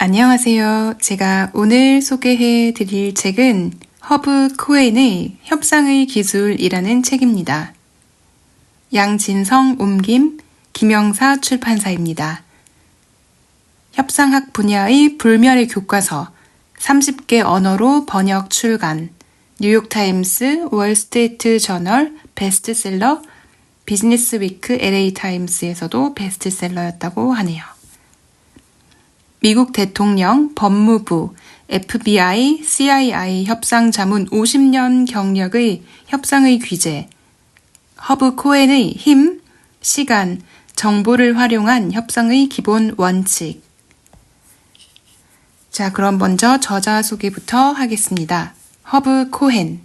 안녕하세요. 제가 오늘 소개해 드릴 책은 허브 코엔의 협상의 기술이라는 책입니다. 양진성 옮김, 김영사 출판사입니다. 협상학 분야의 불멸의 교과서, 30개 언어로 번역 출간, 뉴욕타임스, 월스트리트 저널, 베스트셀러, 비즈니스위크 LA타임스에서도 베스트셀러였다고 하네요. 미국 대통령, 법무부, FBI, CIA 협상 자문 50년 경력의 협상의 귀재, 허브 코엔의 힘, 시간, 정보를 활용한 협상의 기본 원칙. 자, 그럼 먼저 저자 소개부터 하겠습니다. 허브 코엔.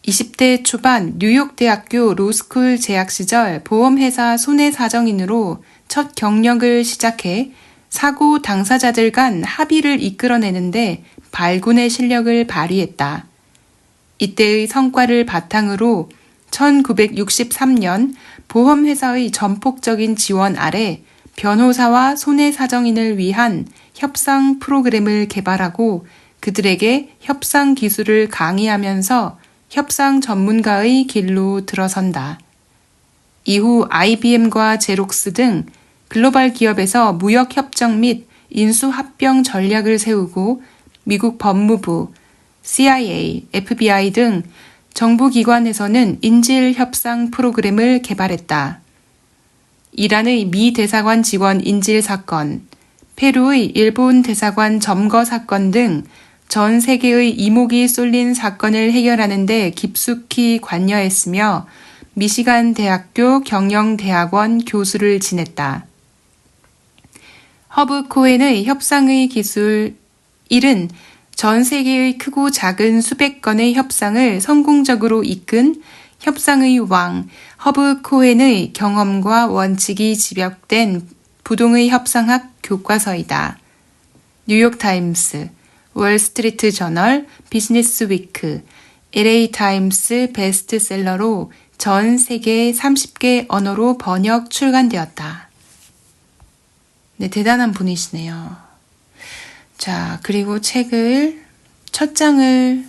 20대 초반 뉴욕대학교 로스쿨 재학 시절 보험회사 손해사정인으로 첫 경력을 시작해 사고 당사자들 간 합의를 이끌어내는데 발군의 실력을 발휘했다. 이때의 성과를 바탕으로 1963년 보험회사의 전폭적인 지원 아래 변호사와 손해사정인을 위한 협상 프로그램을 개발하고 그들에게 협상 기술을 강의하면서 협상 전문가의 길로 들어선다. 이후 IBM과 제록스 등 글로벌 기업에서 무역협정 및 인수합병 전략을 세우고 미국 법무부, CIA, FBI 등 정부기관에서는 인질협상 프로그램을 개발했다. 이란의 미 대사관 직원 인질 사건, 페루의 일본 대사관 점거 사건 등 전 세계의 이목이 쏠린 사건을 해결하는 데 깊숙이 관여했으며 미시간 대학교 경영대학원 교수를 지냈다. 허브 코엔의 협상의 기술 1은 전 세계의 크고 작은 수백 건의 협상을 성공적으로 이끈 협상의 왕 허브 코엔의 경험과 원칙이 집약된 부동의 협상학 교과서이다. 뉴욕타임스, 월스트리트 저널, 비즈니스위크, LA타임스 베스트셀러로 전 세계 30개 언어로 번역 출간되었다. 네, 대단한 분이시네요. 자, 그리고 책을 첫 장을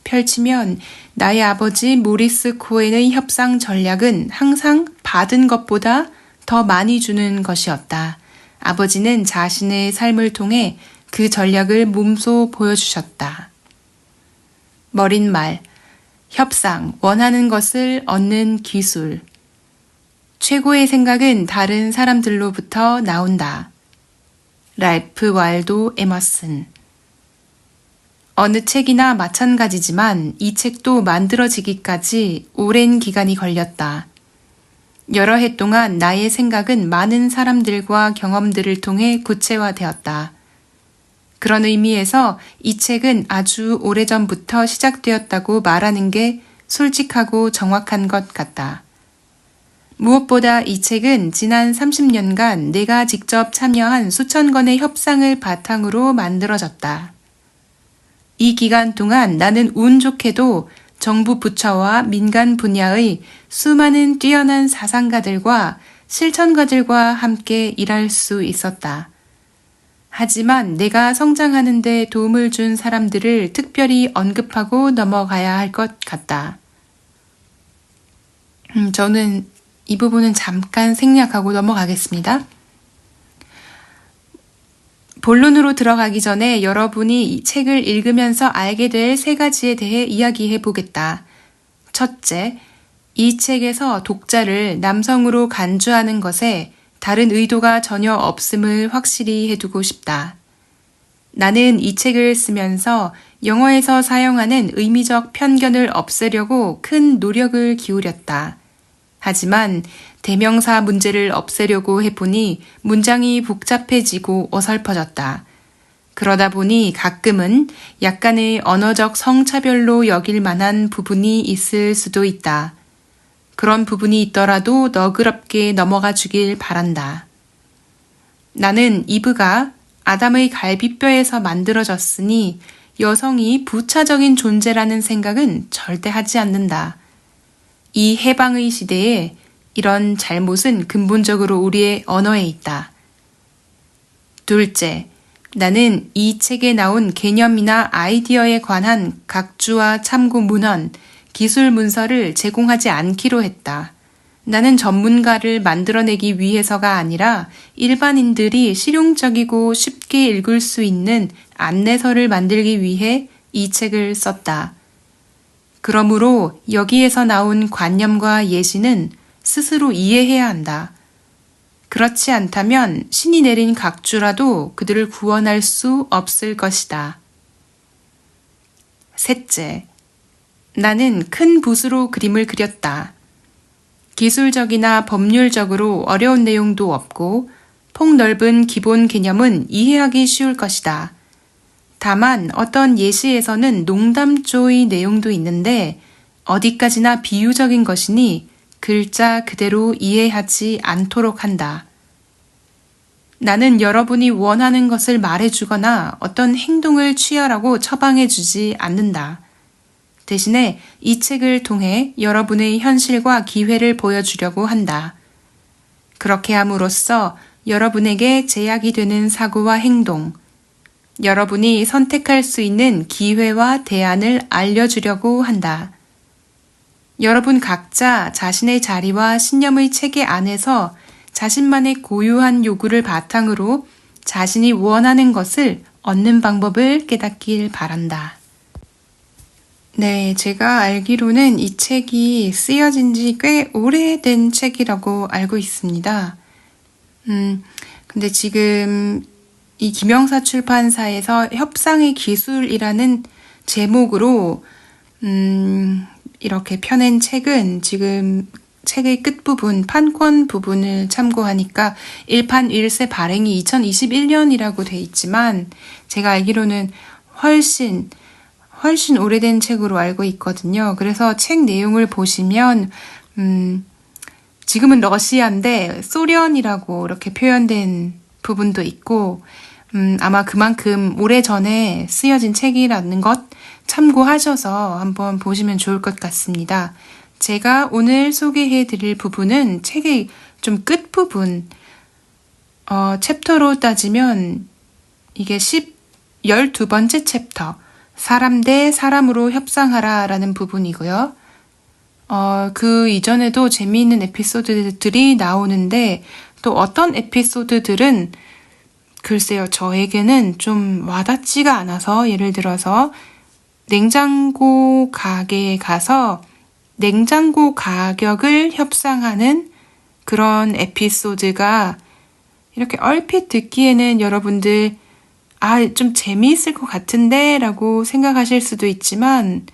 펼치면 나의 아버지 모리스 코엔의 협상 전략은 항상 받은 것보다 더 많이 주는 것이었다. 아버지는 자신의 삶을 통해 그 전략을 몸소 보여주셨다. 머릿말, 협상, 원하는 것을 얻는 기술. 최고의 생각은 다른 사람들로부터 나온다. 랄프 waldo 에머슨. 어느 책이나 마찬가지지만 이 책도 만들어지기까지 오랜 기간이 걸렸다. 여러 해 동안 나의 생각은 많은 사람들과 경험들을 통해 구체화되었다. 그런 의미에서 이 책은 아주 오래전부터 시작되었다고 말하는 게 솔직하고 정확한 것 같다. 무엇보다 이 책은 지난 30년간 내가 직접 참여한 수천 건의 협상을 바탕으로 만들어졌다. 이 기간 동안 나는 운 좋게도 정부 부처와 민간 분야의 수많은 뛰어난 사상가들과 실천가들과 함께 일할 수 있었다. 하지만 내가 성장하는 데 도움을 준 사람들을 특별히 언급하고 넘어가야 할 것 같다. 저는 이 부분은 잠깐 생략하고 넘어가겠습니다. 본론으로 들어가기 전에 여러분이 이 책을 읽으면서 알게 될 세 가지에 대해 이야기해 보겠다. 첫째, 이 책에서 독자를 남성으로 간주하는 것에 다른 의도가 전혀 없음을 확실히 해두고 싶다. 나는 이 책을 쓰면서 영어에서 사용하는 의미적 편견을 없애려고 큰 노력을 기울였다. 하지만 대명사 문제를 없애려고 해보니 문장이 복잡해지고 어설퍼졌다. 그러다 보니 가끔은 약간의 언어적 성차별로 여길 만한 부분이 있을 수도 있다. 그런 부분이 있더라도 너그럽게 넘어가 주길 바란다. 나는 이브가 아담의 갈비뼈에서 만들어졌으니 여성이 부차적인 존재라는 생각은 절대 하지 않는다. 이 해방의 시대에 이런 잘못은 근본적으로 우리의 언어에 있다. 둘째, 나는 이 책에 나온 개념이나 아이디어에 관한 각주와 참고 문헌, 기술 문서를 제공하지 않기로 했다. 나는 전문가를 만들어내기 위해서가 아니라 일반인들이 실용적이고 쉽게 읽을 수 있는 안내서를 만들기 위해 이 책을 썼다. 그러므로 여기에서 나온 관념과 예시는 스스로 이해해야 한다. 그렇지 않다면 신이 내린 각주라도 그들을 구원할 수 없을 것이다. 셋째, 나는 큰 붓으로 그림을 그렸다. 기술적이나 법률적으로 어려운 내용도 없고 폭넓은 기본 개념은 이해하기 쉬울 것이다. 다만 어떤 예시에서는 농담조의 내용도 있는데 어디까지나 비유적인 것이니 글자 그대로 이해하지 않도록 한다. 나는 여러분이 원하는 것을 말해주거나 어떤 행동을 취하라고 처방해주지 않는다. 대신에 이 책을 통해 여러분의 현실과 기회를 보여주려고 한다. 그렇게 함으로써 여러분에게 제약이 되는 사고와 행동, 여러분이 선택할 수 있는 기회와 대안을 알려주려고 한다. 여러분 각자 자신의 자리와 신념의 체계 안에서 자신만의 고유한 요구를 바탕으로 자신이 원하는 것을 얻는 방법을 깨닫길 바란다. 네, 제가 알기로는 이 책이 쓰여진 지 꽤 오래된 책이라고 알고 있습니다. 근데 지금 이 김영사 출판사에서 협상의 기술이라는 제목으로 이렇게 펴낸 책은 지금 책의 끝부분, 판권 부분을 참고하니까 1판 1세 발행이 2021년이라고 돼 있지만 제가 알기로는 훨씬 오래된 책으로 알고 있거든요. 그래서 책 내용을 보시면 지금은 러시아인데 소련이라고 이렇게 표현된 부분도 있고 아마 그만큼 오래전에 쓰여진 책이라는 것 참고하셔서 한번 보시면 좋을 것 같습니다. 제가 오늘 소개해 드릴 부분은 책의 좀 끝부분, 챕터로 따지면 이게 12번째 챕터, 사람 대 사람으로 협상하라 라는 부분이고요. 그 이전에도 재미있는 에피소드들이 나오는데 또 어떤 에피소드들은 글쎄요, 저에게는 좀 와닿지가 않아서 예를 들어서 냉장고 가게에 가서 냉장고 가격을 협상하는 그런 에피소드가 이렇게 얼핏 듣기에는 여러분들 좀 재미있을 것 같은데 라고 생각하실 수도 있지만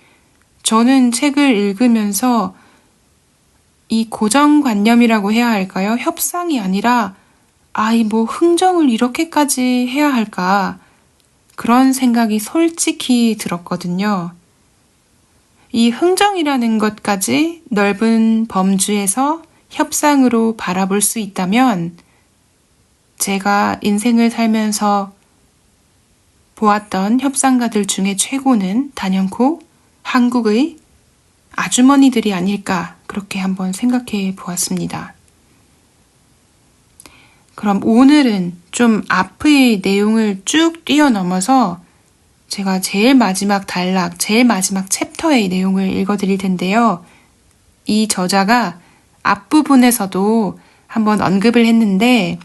저는 책을 읽으면서 이 고정관념이라고 해야 할까요? 협상이 아니라 흥정을 이렇게까지 해야 할까? 그런 생각이 솔직히 들었거든요. 이 흥정이라는 것까지 넓은 범주에서 협상으로 바라볼 수 있다면 제가 인생을 살면서 보았던 협상가들 중에 최고는 단연코 한국의 아주머니들이 아닐까 그렇게 한번 생각해 보았습니다. 그럼 오늘은 좀 앞의 내용을 쭉 뛰어넘어서 제가 제일 마지막 단락, 제일 마지막 챕터의 내용을 읽어드릴 텐데요. 이 저자가 앞부분에서도 한번 언급을 했는데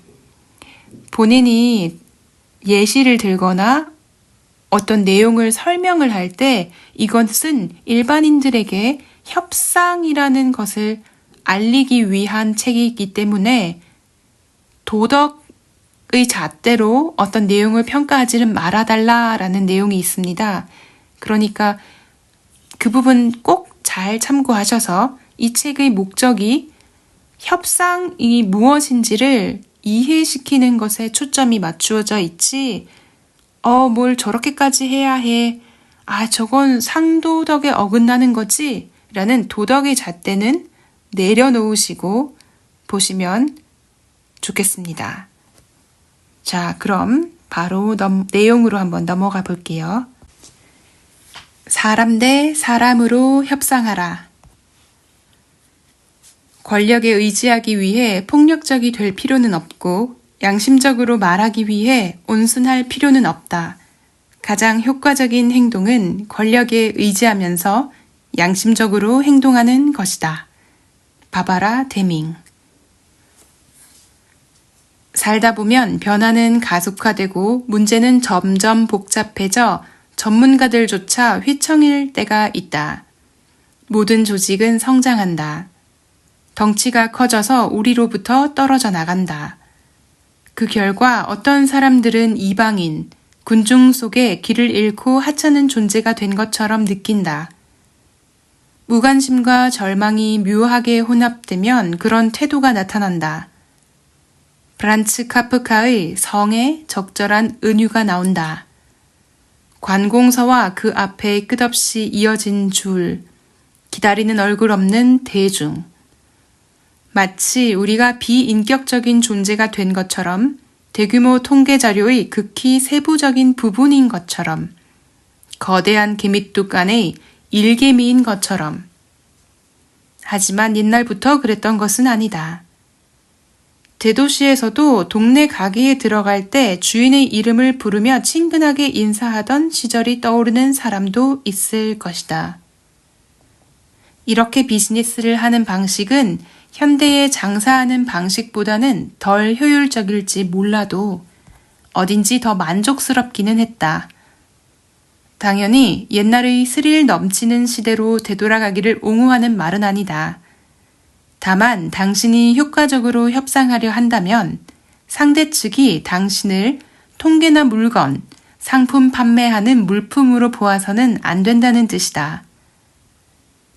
본인이 예시를 들거나 어떤 내용을 설명을 할 때 이것은 일반인들에게 협상이라는 것을 알리기 위한 책이기 때문에 도덕의 잣대로 어떤 내용을 평가하지는 말아달라라는 내용이 있습니다. 그러니까 그 부분 꼭 잘 참고하셔서 이 책의 목적이 협상이 무엇인지를 이해시키는 것에 초점이 맞추어져 있지 뭘 저렇게까지 해야 해. 저건 상도덕에 어긋나는 거지? 라는 도덕의 잣대는 내려놓으시고 보시면 좋겠습니다. 자, 그럼 바로 내용으로 한번 넘어가 볼게요. 사람 대 사람으로 협상하라. 권력에 의지하기 위해 폭력적이 될 필요는 없고 양심적으로 말하기 위해 온순할 필요는 없다. 가장 효과적인 행동은 권력에 의지하면서 양심적으로 행동하는 것이다. 바바라 데밍. 살다 보면 변화는 가속화되고 문제는 점점 복잡해져 전문가들조차 휘청일 때가 있다. 모든 조직은 성장한다. 덩치가 커져서 우리로부터 떨어져 나간다. 그 결과 어떤 사람들은 이방인, 군중 속에 길을 잃고 하찮은 존재가 된 것처럼 느낀다. 무관심과 절망이 묘하게 혼합되면 그런 태도가 나타난다. 프란츠 카프카의 성에 적절한 은유가 나온다. 관공서와 그 앞에 끝없이 이어진 줄, 기다리는 얼굴 없는 대중. 마치 우리가 비인격적인 존재가 된 것처럼 대규모 통계 자료의 극히 세부적인 부분인 것처럼 거대한 개미뚝 안의 일개미인 것처럼. 하지만 옛날부터 그랬던 것은 아니다. 대도시에서도 동네 가게에 들어갈 때 주인의 이름을 부르며 친근하게 인사하던 시절이 떠오르는 사람도 있을 것이다. 이렇게 비즈니스를 하는 방식은 현대에 장사하는 방식보다는 덜 효율적일지 몰라도 어딘지 더 만족스럽기는 했다. 당연히 옛날의 스릴 넘치는 시대로 되돌아가기를 옹호하는 말은 아니다. 다만 당신이 효과적으로 협상하려 한다면 상대 측이 당신을 통계나 물건, 상품 판매하는 물품으로 보아서는 안 된다는 뜻이다.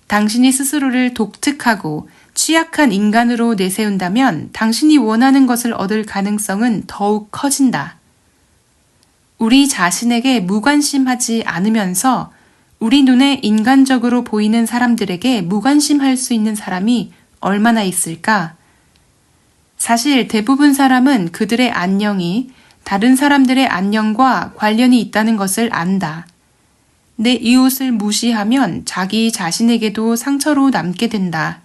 당신이 스스로를 독특하고 취약한 인간으로 내세운다면 당신이 원하는 것을 얻을 가능성은 더욱 커진다. 우리 자신에게 무관심하지 않으면서 우리 눈에 인간적으로 보이는 사람들에게 무관심할 수 있는 사람이 얼마나 있을까? 사실 대부분 사람은 그들의 안녕이 다른 사람들의 안녕과 관련이 있다는 것을 안다. 내 이웃을 무시하면 자기 자신에게도 상처로 남게 된다.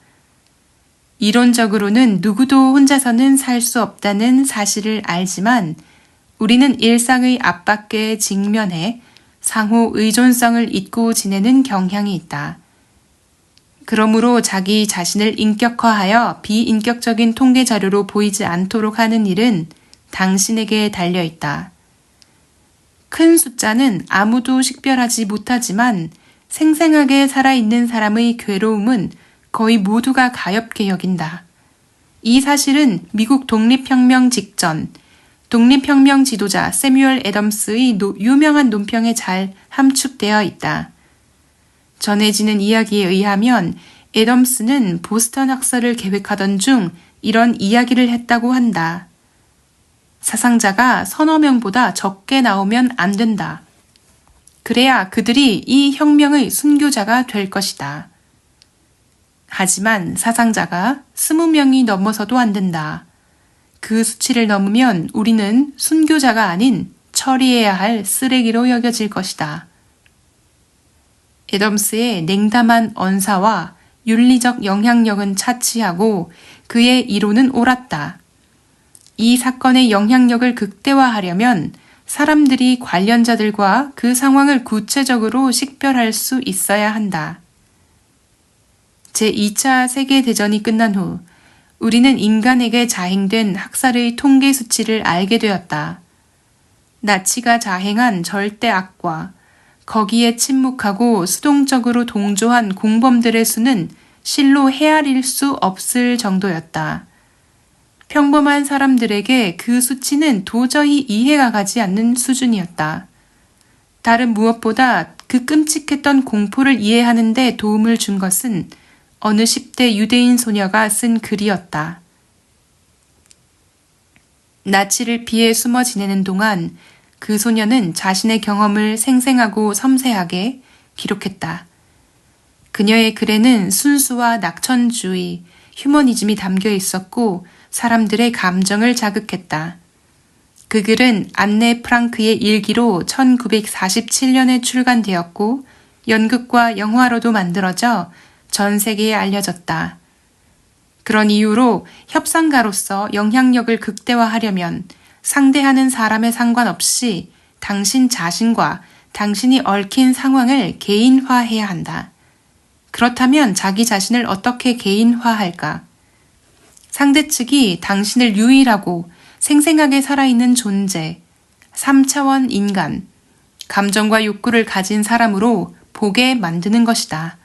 이론적으로는 누구도 혼자서는 살 수 없다는 사실을 알지만 우리는 일상의 압박에 직면해 상호 의존성을 잊고 지내는 경향이 있다. 그러므로 자기 자신을 인격화하여 비인격적인 통계 자료로 보이지 않도록 하는 일은 당신에게 달려있다. 큰 숫자는 아무도 식별하지 못하지만 생생하게 살아있는 사람의 괴로움은 거의 모두가 가엾게 여긴다. 이 사실은 미국 독립혁명 직전 독립혁명 지도자 세뮤얼 애덤스의 유명한 논평에 잘 함축되어 있다. 전해지는 이야기에 의하면 애덤스는 보스턴 학살을 계획하던 중 이런 이야기를 했다고 한다. 사상자가 서너 명보다 적게 나오면 안 된다. 그래야 그들이 이 혁명의 순교자가 될 것이다. 하지만 사상자가 20명이 넘어서도 안 된다. 그 수치를 넘으면 우리는 순교자가 아닌 처리해야 할 쓰레기로 여겨질 것이다. 애덤스의 냉담한 언사와 윤리적 영향력은 차치하고 그의 이론은 옳았다. 이 사건의 영향력을 극대화하려면 사람들이 관련자들과 그 상황을 구체적으로 식별할 수 있어야 한다. 제2차 세계대전이 끝난 후 우리는 인간에게 자행된 학살의 통계 수치를 알게 되었다. 나치가 자행한 절대 악과 거기에 침묵하고 수동적으로 동조한 공범들의 수는 실로 헤아릴 수 없을 정도였다. 평범한 사람들에게 그 수치는 도저히 이해가 가지 않는 수준이었다. 다른 무엇보다 그 끔찍했던 공포를 이해하는 데 도움을 준 것은 어느 10대 유대인 소녀가 쓴 글이었다. 나치를 피해 숨어 지내는 동안 그 소녀는 자신의 경험을 생생하고 섬세하게 기록했다. 그녀의 글에는 순수와 낙천주의, 휴머니즘이 담겨 있었고 사람들의 감정을 자극했다. 그 글은 안네 프랑크의 일기로 1947년에 출간되었고 연극과 영화로도 만들어져 전 세계에 알려졌다. 그런 이유로 협상가로서 영향력을 극대화하려면 상대하는 사람에 상관없이 당신 자신과 당신이 얽힌 상황을 개인화해야 한다. 그렇다면 자기 자신을 어떻게 개인화할까? 상대 측이 당신을 유일하고 생생하게 살아있는 존재, 3차원 인간, 감정과 욕구를 가진 사람으로 보게 만드는 것이다.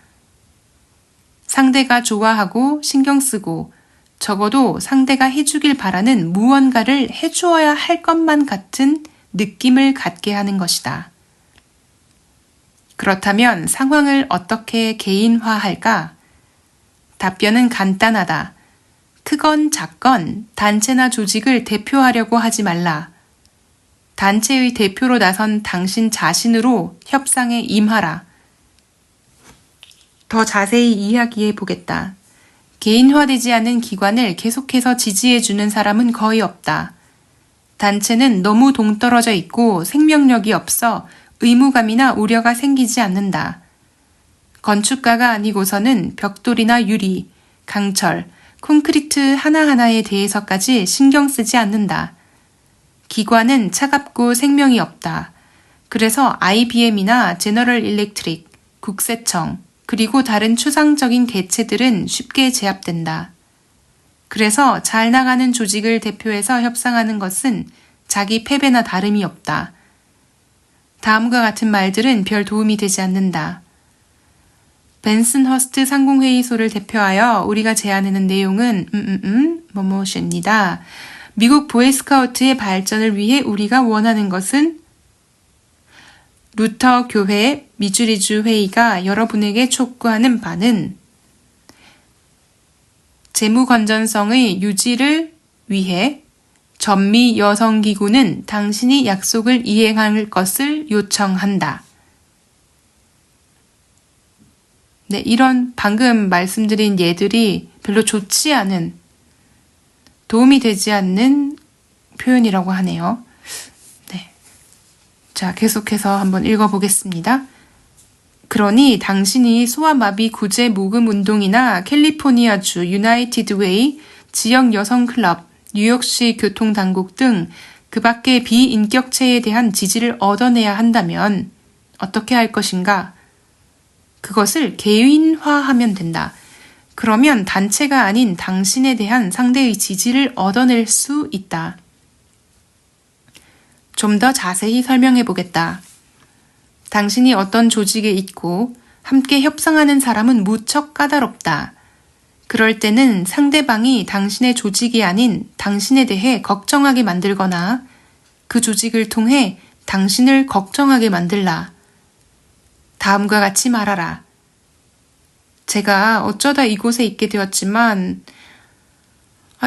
상대가 좋아하고 신경 쓰고 적어도 상대가 해주길 바라는 무언가를 해주어야 할 것만 같은 느낌을 갖게 하는 것이다. 그렇다면 상황을 어떻게 개인화할까? 답변은 간단하다. 크건 작건 단체나 조직을 대표하려고 하지 말라. 단체의 대표로 나선 당신 자신으로 협상에 임하라. 더 자세히 이야기해 보겠다. 개인화되지 않은 기관을 계속해서 지지해주는 사람은 거의 없다. 단체는 너무 동떨어져 있고 생명력이 없어 의무감이나 우려가 생기지 않는다. 건축가가 아니고서는 벽돌이나 유리, 강철, 콘크리트 하나하나에 대해서까지 신경 쓰지 않는다. 기관은 차갑고 생명이 없다. 그래서 IBM이나 제너럴 일렉트릭, 국세청, 그리고 다른 추상적인 개체들은 쉽게 제압된다. 그래서 잘 나가는 조직을 대표해서 협상하는 것은 자기 패배나 다름이 없다. 다음과 같은 말들은 별 도움이 되지 않는다. 벤슨허스트 상공회의소를 대표하여 우리가 제안하는 내용은 뭐뭐입니다. 미국 보이스카우트의 발전을 위해 우리가 원하는 것은 루터 교회 미주리주 회의가 여러분에게 촉구하는 바는 재무 건전성의 유지를 위해 전미 여성기구는 당신이 약속을 이행할 것을 요청한다. 네, 이런 방금 말씀드린 예들이 별로 좋지 않은, 도움이 되지 않는 표현이라고 하네요. 네. 자, 계속해서 한번 읽어보겠습니다. 그러니 당신이 소아마비 구제 모금 운동이나 캘리포니아주 유나이티드 웨이, 지역 여성 클럽, 뉴욕시 교통당국 등 그 밖의 비인격체에 대한 지지를 얻어내야 한다면 어떻게 할 것인가? 그것을 개인화하면 된다. 그러면 단체가 아닌 당신에 대한 상대의 지지를 얻어낼 수 있다. 좀 더 자세히 설명해 보겠다. 당신이 어떤 조직에 있고 함께 협상하는 사람은 무척 까다롭다. 그럴 때는 상대방이 당신의 조직이 아닌 당신에 대해 걱정하게 만들거나 그 조직을 통해 당신을 걱정하게 만들라. 다음과 같이 말하라. 제가 어쩌다 이곳에 있게 되었지만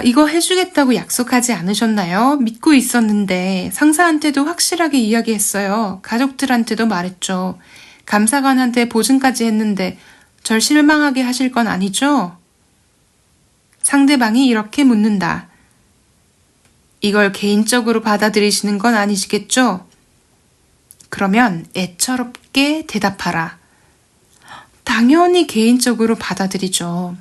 이거 해주겠다고 약속하지 않으셨나요? 믿고 있었는데 상사한테도 확실하게 이야기했어요. 가족들한테도 말했죠. 감사관한테 보증까지 했는데 절 실망하게 하실 건 아니죠? 상대방이 이렇게 묻는다. 이걸 개인적으로 받아들이시는 건 아니시겠죠? 그러면 애처롭게 대답하라. 당연히 개인적으로 받아들이죠.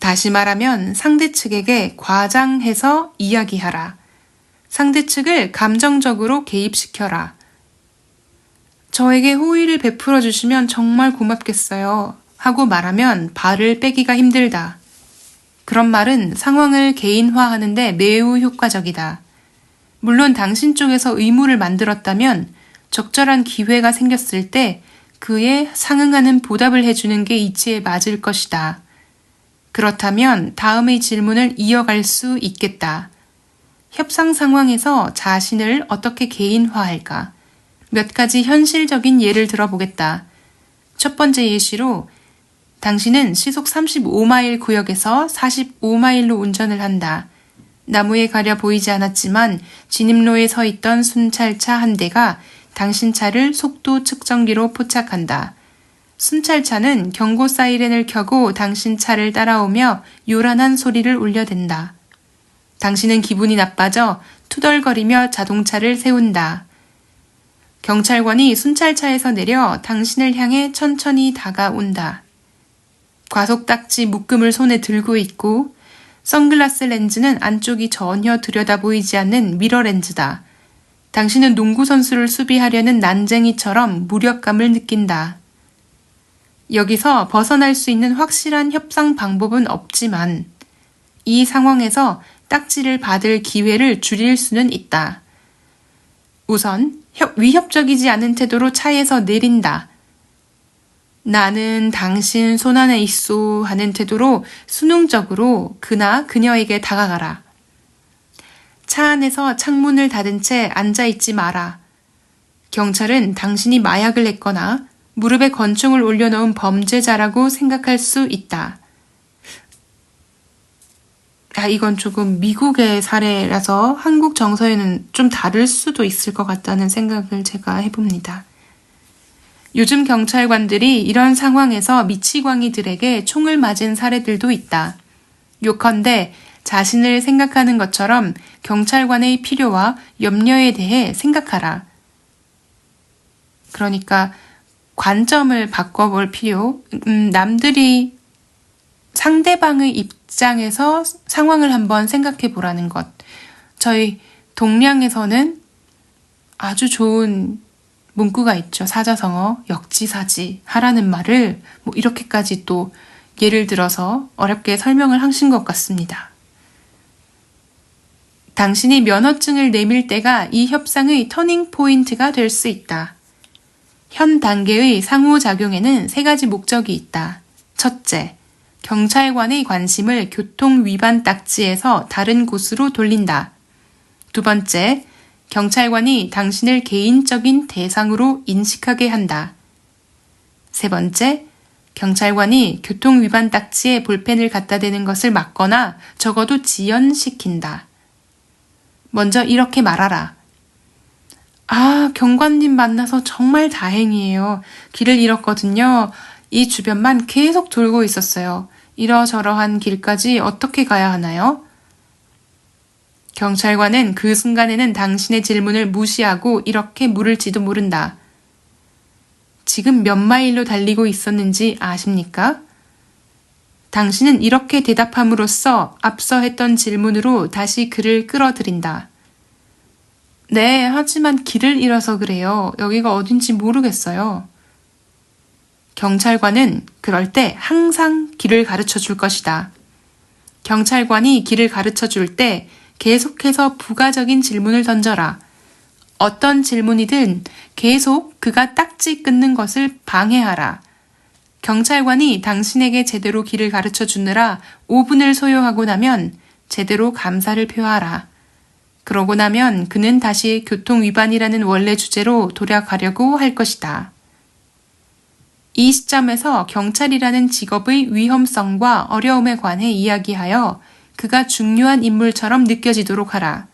다시 말하면 상대 측에게 과장해서 이야기하라. 상대 측을 감정적으로 개입시켜라. 저에게 호의를 베풀어 주시면 정말 고맙겠어요. 하고 말하면 발을 빼기가 힘들다. 그런 말은 상황을 개인화하는데 매우 효과적이다. 물론 당신 쪽에서 의무를 만들었다면 적절한 기회가 생겼을 때 그에 상응하는 보답을 해주는 게 이치에 맞을 것이다. 그렇다면 다음의 질문을 이어갈 수 있겠다. 협상 상황에서 자신을 어떻게 개인화할까? 몇 가지 현실적인 예를 들어보겠다. 첫 번째 예시로 당신은 시속 35마일 구역에서 45마일로 운전을 한다. 나무에 가려 보이지 않았지만 진입로에 서 있던 순찰차 한 대가 당신 차를 속도 측정기로 포착한다. 순찰차는 경고 사이렌을 켜고 당신 차를 따라오며 요란한 소리를 울려댄다. 당신은 기분이 나빠져 투덜거리며 자동차를 세운다. 경찰관이 순찰차에서 내려 당신을 향해 천천히 다가온다. 과속 딱지 묶음을 손에 들고 있고 선글라스 렌즈는 안쪽이 전혀 들여다 보이지 않는 미러 렌즈다. 당신은 농구 선수를 수비하려는 난쟁이처럼 무력감을 느낀다. 여기서 벗어날 수 있는 확실한 협상 방법은 없지만 이 상황에서 딱지를 받을 기회를 줄일 수는 있다. 우선 위협적이지 않은 태도로 차에서 내린다. 나는 당신 손안에 있소 하는 태도로 순응적으로 그나 그녀에게 다가가라. 차 안에서 창문을 닫은 채 앉아있지 마라. 경찰은 당신이 마약을 했거나 무릎에 권총을 올려놓은 범죄자라고 생각할 수 있다. 이건 조금 미국의 사례라서 한국 정서에는 좀 다를 수도 있을 것 같다는 생각을 제가 해봅니다. 요즘 경찰관들이 이런 상황에서 미치광이들에게 총을 맞은 사례들도 있다. 요컨대 자신을 생각하는 것처럼 경찰관의 필요와 염려에 대해 생각하라. 그러니까 관점을 바꿔볼 필요, 남들이 상대방의 입장에서 상황을 한번 생각해 보라는 것. 저희 동량에서는 아주 좋은 문구가 있죠. 사자성어, 역지사지 하라는 말을 이렇게까지 또 예를 들어서 어렵게 설명을 하신 것 같습니다. 당신이 면허증을 내밀 때가 이 협상의 터닝 포인트가 될 수 있다. 현 단계의 상호작용에는 3가지 목적이 있다. 첫째, 경찰관의 관심을 교통 위반 딱지에서 다른 곳으로 돌린다. 두 번째, 경찰관이 당신을 개인적인 대상으로 인식하게 한다. 세 번째, 경찰관이 교통 위반 딱지에 볼펜을 갖다 대는 것을 막거나 적어도 지연시킨다. 먼저 이렇게 말하라. 경관님 만나서 정말 다행이에요. 길을 잃었거든요. 이 주변만 계속 돌고 있었어요. 이러저러한 길까지 어떻게 가야 하나요? 경찰관은 그 순간에는 당신의 질문을 무시하고 이렇게 물을지도 모른다. 지금 몇 마일로 달리고 있었는지 아십니까? 당신은 이렇게 대답함으로써 앞서 했던 질문으로 다시 그를 끌어들인다. 네, 하지만 길을 잃어서 그래요. 여기가 어딘지 모르겠어요. 경찰관은 그럴 때 항상 길을 가르쳐 줄 것이다. 경찰관이 길을 가르쳐 줄 때 계속해서 부가적인 질문을 던져라. 어떤 질문이든 계속 그가 딱지 끊는 것을 방해하라. 경찰관이 당신에게 제대로 길을 가르쳐 주느라 5분을 소요하고 나면 제대로 감사를 표하라. 그러고 나면 그는 다시 교통위반이라는 원래 주제로 돌아가려고 할 것이다. 이 시점에서 경찰이라는 직업의 위험성과 어려움에 관해 이야기하여 그가 중요한 인물처럼 느껴지도록 하라.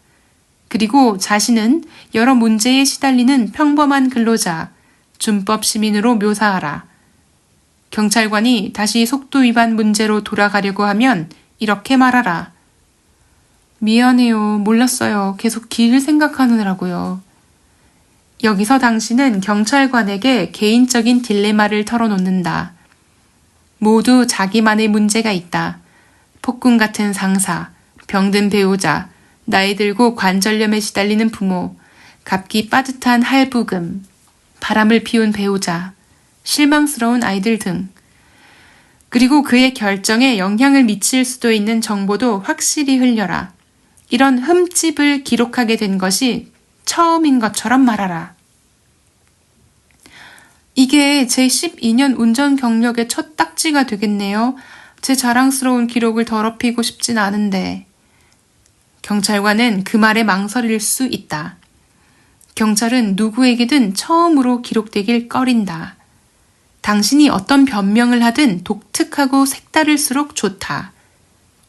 그리고 자신은 여러 문제에 시달리는 평범한 근로자, 준법 시민으로 묘사하라. 경찰관이 다시 속도 위반 문제로 돌아가려고 하면 이렇게 말하라. 미안해요. 몰랐어요. 계속 길 생각하느라고요. 여기서 당신은 경찰관에게 개인적인 딜레마를 털어놓는다. 모두 자기만의 문제가 있다. 폭군 같은 상사, 병든 배우자, 나이 들고 관절염에 시달리는 부모, 갑기 빠듯한 할부금, 바람을 피운 배우자, 실망스러운 아이들 등. 그리고 그의 결정에 영향을 미칠 수도 있는 정보도 확실히 흘려라. 이런 흠집을 기록하게 된 것이 처음인 것처럼 말하라. 이게 제 12년 운전 경력의 첫 딱지가 되겠네요. 제 자랑스러운 기록을 더럽히고 싶진 않은데. 경찰관은 그 말에 망설일 수 있다. 경찰은 누구에게든 처음으로 기록되길 꺼린다. 당신이 어떤 변명을 하든 독특하고 색다를수록 좋다.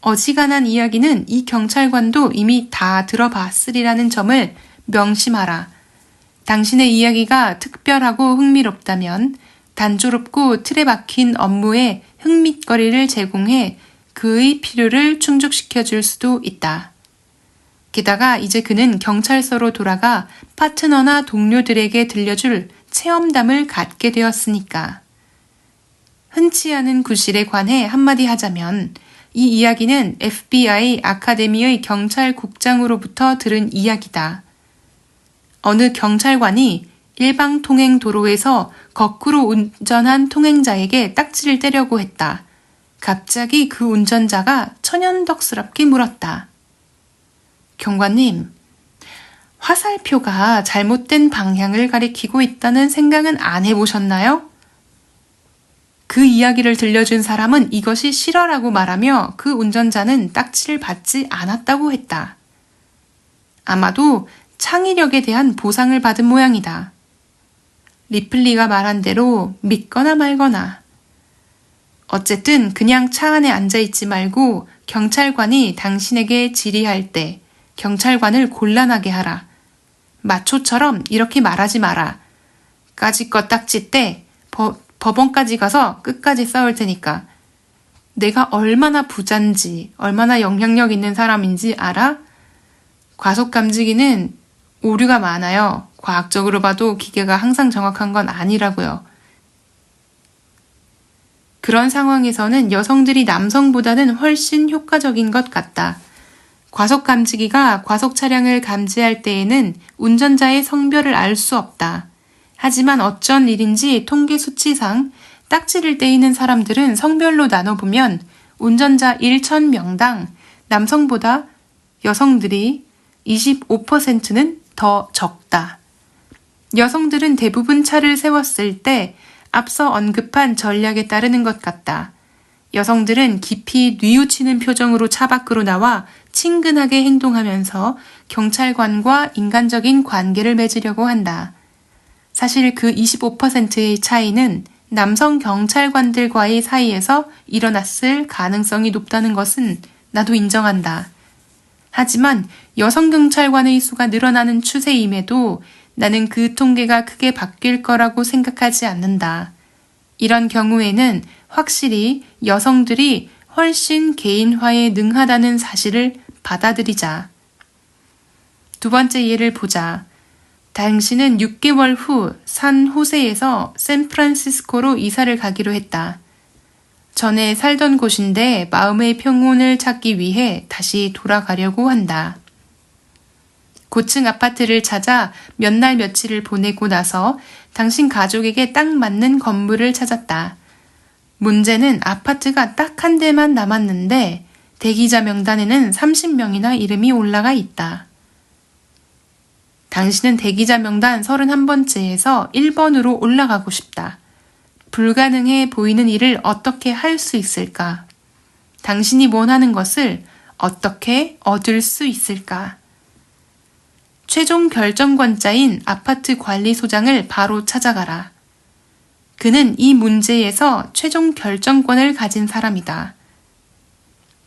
어지간한 이야기는 이 경찰관도 이미 다 들어봤으리라는 점을 명심하라. 당신의 이야기가 특별하고 흥미롭다면 단조롭고 틀에 박힌 업무에 흥밋거리를 제공해 그의 필요를 충족시켜 줄 수도 있다. 게다가 이제 그는 경찰서로 돌아가 파트너나 동료들에게 들려줄 체험담을 갖게 되었으니까. 흔치 않은 구실에 관해 한마디 하자면 이 이야기는 FBI 아카데미의 경찰국장으로부터 들은 이야기다. 어느 경찰관이 일방통행 도로에서 거꾸로 운전한 통행자에게 딱지를 떼려고 했다. 갑자기 그 운전자가 천연덕스럽게 물었다. 경관님, 화살표가 잘못된 방향을 가리키고 있다는 생각은 안 해보셨나요? 그 이야기를 들려준 사람은 이것이 실화라고 말하며 그 운전자는 딱지를 받지 않았다고 했다. 아마도 창의력에 대한 보상을 받은 모양이다. 리플리가 말한 대로 믿거나 말거나. 어쨌든 그냥 차 안에 앉아있지 말고 경찰관이 당신에게 질의할 때 경찰관을 곤란하게 하라. 마초처럼 이렇게 말하지 마라. 까짓것 딱지 때 법원까지 가서 끝까지 싸울 테니까. 내가 얼마나 부잔지, 얼마나 영향력 있는 사람인지 알아? 과속감지기는 오류가 많아요. 과학적으로 봐도 기계가 항상 정확한 건 아니라고요. 그런 상황에서는 여성들이 남성보다는 훨씬 효과적인 것 같다. 과속감지기가 과속 차량을 감지할 때에는 운전자의 성별을 알 수 없다. 하지만 어쩐 일인지 통계 수치상 딱지를 떼이는 사람들은 성별로 나눠보면 운전자 1,000명당 남성보다 여성들이 25%는 더 적다. 여성들은 대부분 차를 세웠을 때 앞서 언급한 전략에 따르는 것 같다. 여성들은 깊이 뉘우치는 표정으로 차 밖으로 나와 친근하게 행동하면서 경찰관과 인간적인 관계를 맺으려고 한다. 사실 그 25%의 차이는 남성 경찰관들과의 사이에서 일어났을 가능성이 높다는 것은 나도 인정한다. 하지만 여성 경찰관의 수가 늘어나는 추세임에도 나는 그 통계가 크게 바뀔 거라고 생각하지 않는다. 이런 경우에는 확실히 여성들이 훨씬 개인화에 능하다는 사실을 받아들이자. 두 번째 예를 보자. 당신은 6개월 후 산 호세에서 샌프란시스코로 이사를 가기로 했다. 전에 살던 곳인데 마음의 평온을 찾기 위해 다시 돌아가려고 한다. 고층 아파트를 찾아 몇 날 며칠을 보내고 나서 당신 가족에게 딱 맞는 건물을 찾았다. 문제는 아파트가 딱 한 대만 남았는데 대기자 명단에는 30명이나 이름이 올라가 있다. 당신은 대기자 명단 31번째에서 1번으로 올라가고 싶다. 불가능해 보이는 일을 어떻게 할 수 있을까? 당신이 원하는 것을 어떻게 얻을 수 있을까? 최종 결정권자인 아파트 관리소장을 바로 찾아가라. 그는 이 문제에서 최종 결정권을 가진 사람이다.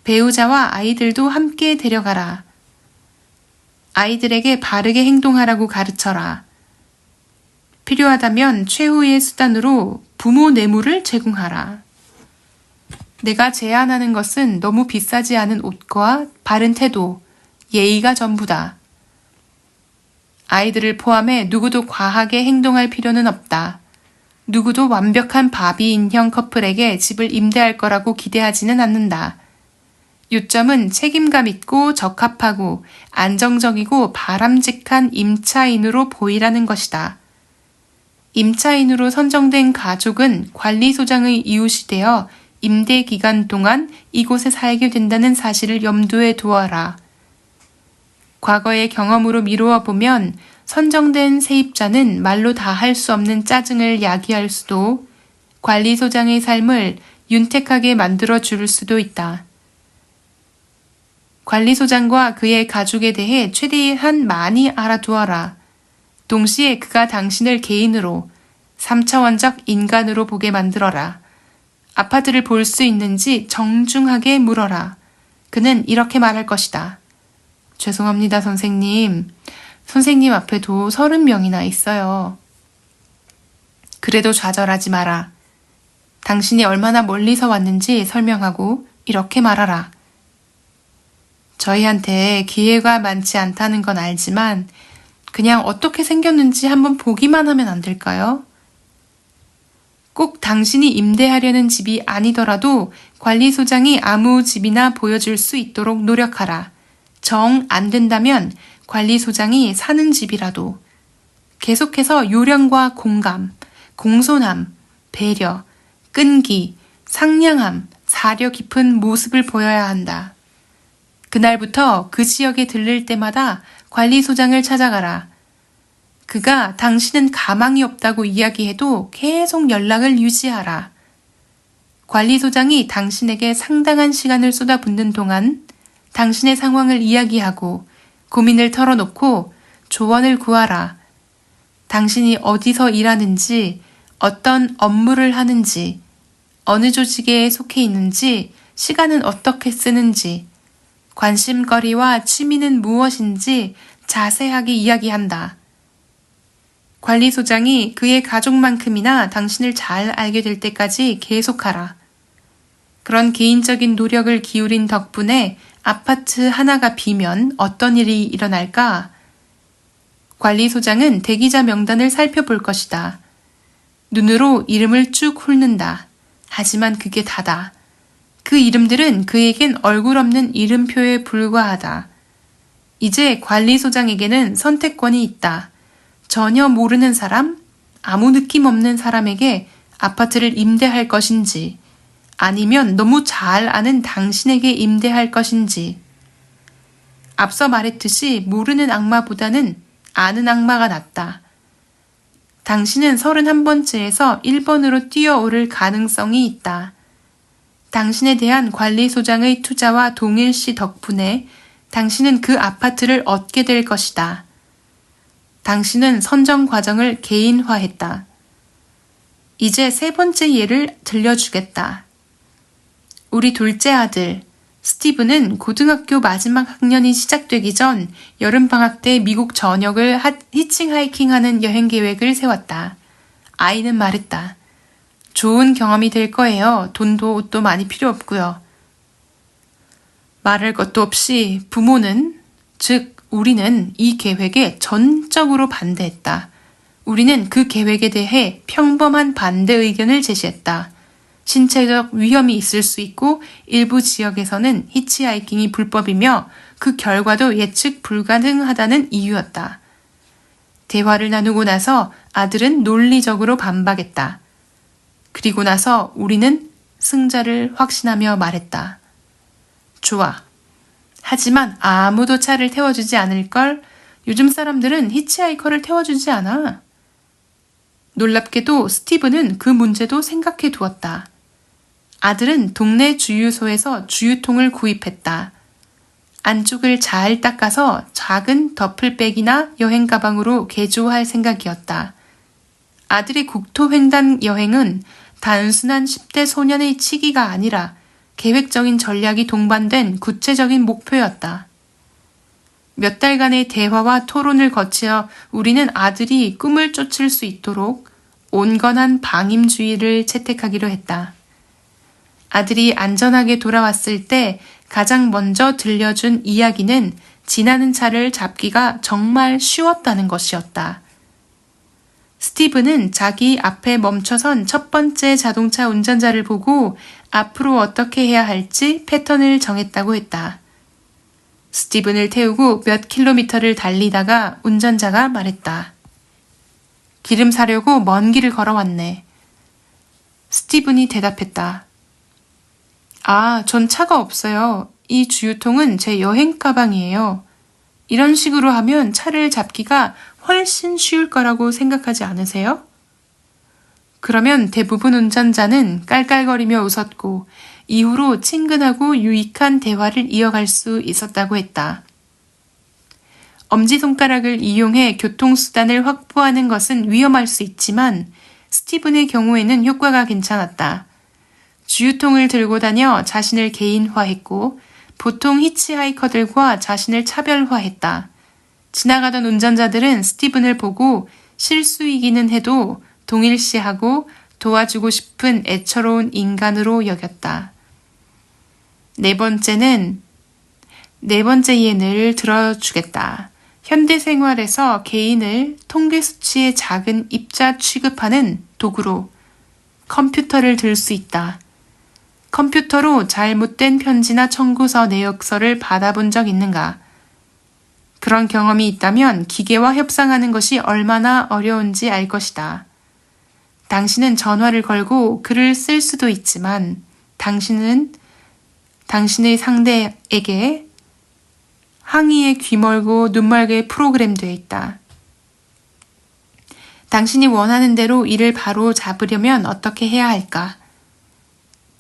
배우자와 아이들도 함께 데려가라. 아이들에게 바르게 행동하라고 가르쳐라. 필요하다면 최후의 수단으로 부모 뇌물을 제공하라. 내가 제안하는 것은 너무 비싸지 않은 옷과 바른 태도, 예의가 전부다. 아이들을 포함해 누구도 과하게 행동할 필요는 없다. 누구도 완벽한 바비 인형 커플에게 집을 임대할 거라고 기대하지는 않는다. 요점은 책임감 있고 적합하고 안정적이고 바람직한 임차인으로 보이라는 것이다. 임차인으로 선정된 가족은 관리소장의 이웃이 되어 임대 기간 동안 이곳에 살게 된다는 사실을 염두에 두어라. 과거의 경험으로 미루어 보면 선정된 세입자는 말로 다 할 수 없는 짜증을 야기할 수도 관리소장의 삶을 윤택하게 만들어 줄 수도 있다. 관리소장과 그의 가족에 대해 최대한 많이 알아두어라. 동시에 그가 당신을 개인으로, 3차원적 인간으로 보게 만들어라. 아파트를 볼 수 있는지 정중하게 물어라. 그는 이렇게 말할 것이다. 죄송합니다, 선생님. 선생님 앞에도 30명이나 있어요. 그래도 좌절하지 마라. 당신이 얼마나 멀리서 왔는지 설명하고 이렇게 말하라. 저희한테 기회가 많지 않다는 건 알지만 그냥 어떻게 생겼는지 한번 보기만 하면 안 될까요? 꼭 당신이 임대하려는 집이 아니더라도 관리소장이 아무 집이나 보여줄 수 있도록 노력하라. 정 안 된다면 관리소장이 사는 집이라도. 계속해서 요령과 공감, 공손함, 배려, 끈기, 상냥함, 사려 깊은 모습을 보여야 한다. 그날부터 그 지역에 들를 때마다 관리소장을 찾아가라. 그가 당신은 가망이 없다고 이야기해도 계속 연락을 유지하라. 관리소장이 당신에게 상당한 시간을 쏟아붓는 동안 당신의 상황을 이야기하고 고민을 털어놓고 조언을 구하라. 당신이 어디서 일하는지, 어떤 업무를 하는지, 어느 조직에 속해 있는지, 시간은 어떻게 쓰는지, 관심거리와 취미는 무엇인지 자세하게 이야기한다. 관리소장이 그의 가족만큼이나 당신을 잘 알게 될 때까지 계속하라. 그런 개인적인 노력을 기울인 덕분에 아파트 하나가 비면 어떤 일이 일어날까? 관리소장은 대기자 명단을 살펴볼 것이다. 눈으로 이름을 쭉 훑는다. 하지만 그게 다다. 그 이름들은 그에겐 얼굴 없는 이름표에 불과하다. 이제 관리소장에게는 선택권이 있다. 전혀 모르는 사람, 아무 느낌 없는 사람에게 아파트를 임대할 것인지, 아니면 너무 잘 아는 당신에게 임대할 것인지. 앞서 말했듯이 모르는 악마보다는 아는 악마가 낫다. 당신은 31번째에서 1번으로 뛰어오를 가능성이 있다. 당신에 대한 관리소장의 투자와 동일시 덕분에 당신은 그 아파트를 얻게 될 것이다. 당신은 선정 과정을 개인화했다. 이제 3번째 예를 들려주겠다. 우리 둘째 아들, 스티브는 고등학교 마지막 학년이 시작되기 전 여름방학 때 미국 전역을 히칭하이킹하는 여행 계획을 세웠다. 아이는 말했다. 좋은 경험이 될 거예요. 돈도 옷도 많이 필요 없고요. 말할 것도 없이 부모는, 즉 우리는 이 계획에 전적으로 반대했다. 우리는 그 계획에 대해 평범한 반대 의견을 제시했다. 신체적 위험이 있을 수 있고 일부 지역에서는 히치하이킹이 불법이며 그 결과도 예측 불가능하다는 이유였다. 대화를 나누고 나서 아들은 논리적으로 반박했다. 그리고 나서 우리는 승자를 확신하며 말했다. 좋아. 하지만 아무도 차를 태워주지 않을걸? 요즘 사람들은 히치하이커를 태워주지 않아. 놀랍게도 스티브는 그 문제도 생각해 두었다. 아들은 동네 주유소에서 주유통을 구입했다. 안쪽을 잘 닦아서 작은 더플백이나 여행 가방으로 개조할 생각이었다. 아들의 국토횡단 여행은 단순한 10대 소년의 치기가 아니라 계획적인 전략이 동반된 구체적인 목표였다. 몇 달간의 대화와 토론을 거쳐 우리는 아들이 꿈을 쫓을 수 있도록 온건한 방임주의를 채택하기로 했다. 아들이 안전하게 돌아왔을 때 가장 먼저 들려준 이야기는 지나는 차를 잡기가 정말 쉬웠다는 것이었다. 스티브는 자기 앞에 멈춰선 첫 번째 자동차 운전자를 보고 앞으로 어떻게 해야 할지 패턴을 정했다고 했다. 스티븐을 태우고 몇 킬로미터를 달리다가 운전자가 말했다. 기름 사려고 먼 길을 걸어왔네. 스티븐이 대답했다. 아, 전 차가 없어요. 이 주유통은 제 여행 가방이에요. 이런 식으로 하면 차를 잡기가 훨씬 쉬울 거라고 생각하지 않으세요? 그러면 대부분 운전자는 깔깔거리며 웃었고 이후로 친근하고 유익한 대화를 이어갈 수 있었다고 했다. 엄지손가락을 이용해 교통수단을 확보하는 것은 위험할 수 있지만 스티븐의 경우에는 효과가 괜찮았다. 주유통을 들고 다녀 자신을 개인화했고 보통 히치하이커들과 자신을 차별화했다. 지나가던 운전자들은 스티븐을 보고 실수이기는 해도 동일시하고 도와주고 싶은 애처로운 인간으로 여겼다. 네 번째 예를 들어주겠다. 현대생활에서 개인을 통계수치의 작은 입자 취급하는 도구로 컴퓨터를 들 수 있다. 컴퓨터로 잘못된 편지나 청구서 내역서를 받아본 적 있는가? 그런 경험이 있다면 기계와 협상하는 것이 얼마나 어려운지 알 것이다. 당신은 전화를 걸고 글을 쓸 수도 있지만 당신은 당신의 상대에게 항의에 귀멀고 눈멀게 프로그램되어 있다. 당신이 원하는 대로 이를 바로 잡으려면 어떻게 해야 할까?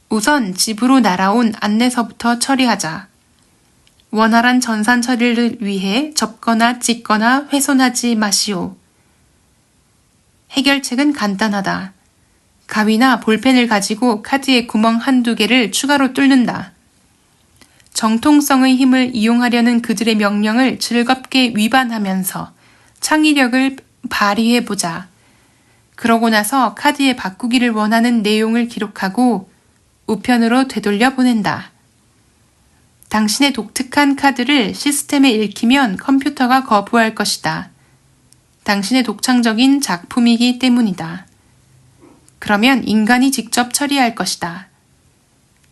우선 집으로 날아온 안내서부터 처리하자. 원활한 전산 처리를 위해 접거나 찍거나 훼손하지 마시오. 해결책은 간단하다. 가위나 볼펜을 가지고 카드의 구멍 한두 개를 추가로 뚫는다. 정통성의 힘을 이용하려는 그들의 명령을 즐겁게 위반하면서 창의력을 발휘해보자. 그러고 나서 카드에 바꾸기를 원하는 내용을 기록하고 우편으로 되돌려 보낸다. 당신의 독특한 카드를 시스템에 읽히면 컴퓨터가 거부할 것이다. 당신의 독창적인 작품이기 때문이다. 그러면 인간이 직접 처리할 것이다.